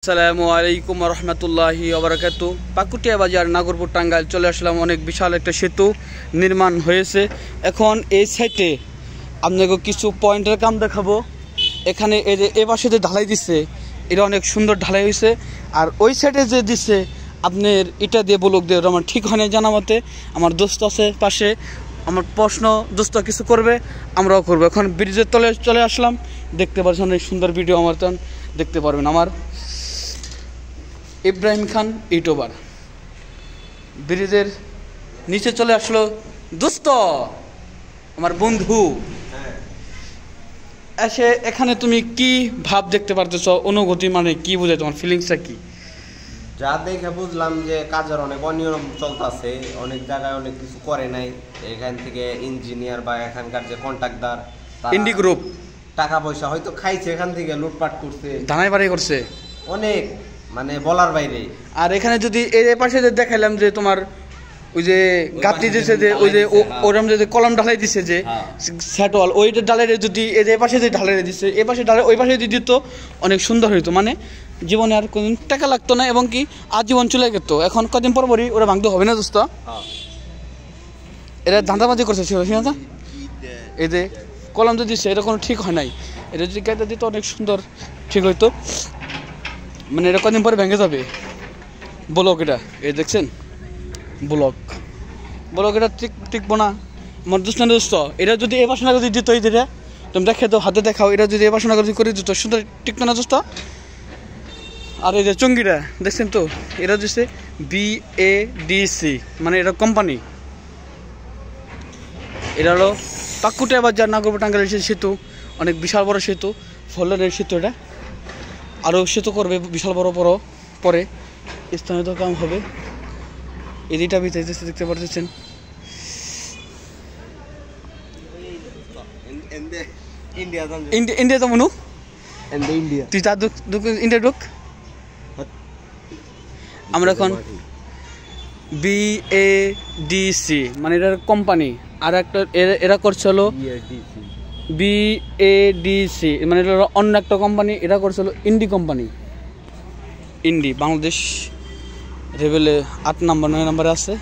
আসসালামু আলাইকুম রহমতুল্লাহি ওবারাকাতু। পাকুটিয়া বাজার নাগরপুর টাঙ্গাইল চলে আসলাম। অনেক বিশাল একটা সেতু নির্মাণ হয়েছে। এখন এই সাইডে আপনাকে কিছু পয়েন্টের কাম দেখাবো। এখানে এই যে এ পাশে যে ঢালাই দিচ্ছে এটা অনেক সুন্দর ঢালাই হয়েছে, আর ওই সাইডে যে দিচ্ছে আপনার এটা দিয়ে ব্লক দিয়ে আমার ঠিক হয় না জানা মতে। আমার দোস্ত আছে পাশে, আমার প্রশ্ন দোস্ত কিছু করবে, আমরাও করবো। এখন ব্রিজের তলে চলে আসলাম, দেখতে পাচ্ছেন অনেক সুন্দর ভিডিও আমার তখন দেখতে পারবেন। আমার ইব্রাহিম খান ইউটিউবার ব্রিজের নিচে চলে আসলো দোস্ত আমার বন্ধু। এসে এখানে তুমি কি ভাব দেখতে পারতেছ, অনুভূতি মানে কি বোঝায়, তোমার ফিলিংসটা কি? যা দেখে বুঝলাম যে কাজের অনেক অনিয়ম চলতেছে, অনেক জায়গায় অনেক কিছু করে নাই। এখান থেকে ইঞ্জিনিয়ার বা এখানকার যে কন্ট্রাক্টর ইন্ডি গ্রুপ টাকা পয়সা হয়তো খাইছে, এখান থেকে লুটপাট করছে, ধানাই বাড়ি করছে অনেক, মানে বলার বাইরে। আর এখানে যদি এর পাশে যে দেখাইলাম যে তোমার ওই যে গাঁথনি দিচ্ছে যে ওই যে ওরম যে কলম ঢালাই দিচ্ছে যে স্যাটওয়াল, ওইটা ঢালাই যদি এর পাশে যে ঢালাই দিচ্ছে এ পাশে ঢালাই ওই পাশে যদি দিত অনেক সুন্দর হইতো। মানে জীবনে আর কোনদিন টাকা লাগতো না এবং কি আজীবন চলে যেত। এখন কদিন পরপরই ওরা ভাঙতে হবে না দোস্ত। এরা ধাঁধাবাজি করছে ছিল না, এই যে কলম যে দিচ্ছে এটা কোনো ঠিক হয় নাই। এটা যদি গাইতে দিত অনেক সুন্দর ঠিক হইতো। মানে এটা কদিন পরে ভেঙে যাবে ব্লক। এটা এই দেখছেন ব্লক এটা টিকবো না। আমার দোস্ত না দোস্ত, এটা যদি এ পাশে না যদি দিত এই যেটা তুমি দেখে তো হাতে দেখাও, এটা যদি এ পাশে না যদি করে দিত সুন্দর টিকতো না দোস্ত। আর এই যে চঙ্গিটা দেখছেন তো, এটা দিচ্ছে BADC, মানে এটা কোম্পানি। এটা হলো পাকুটিয়া বাজার নাগরপুর টাঙ্গাইল সেতু, অনেক বিশাল বড় সেতু, ফলের সেতু। এটা আরও সেতু করবে বিশাল বড় বড় পরে, স্থানীয় কাম হবে। এদিকটা বিতাইতেছে দেখতে পারতেছেন। ইন্ডিয়া তো মনু তুই তার ইন্ডিয়া ঢুক। আমরা এখন BADC মানে এটার কোম্পানি, আর একটা এরা করছে হলো BADC মানে এটা অন্য একটা কোম্পানি। এটা করছে হলো ইন্ডি কোম্পানি। ইন্ডি বাংলাদেশ রেবেলে 8 নম্বর 9 নম্বরে আছে।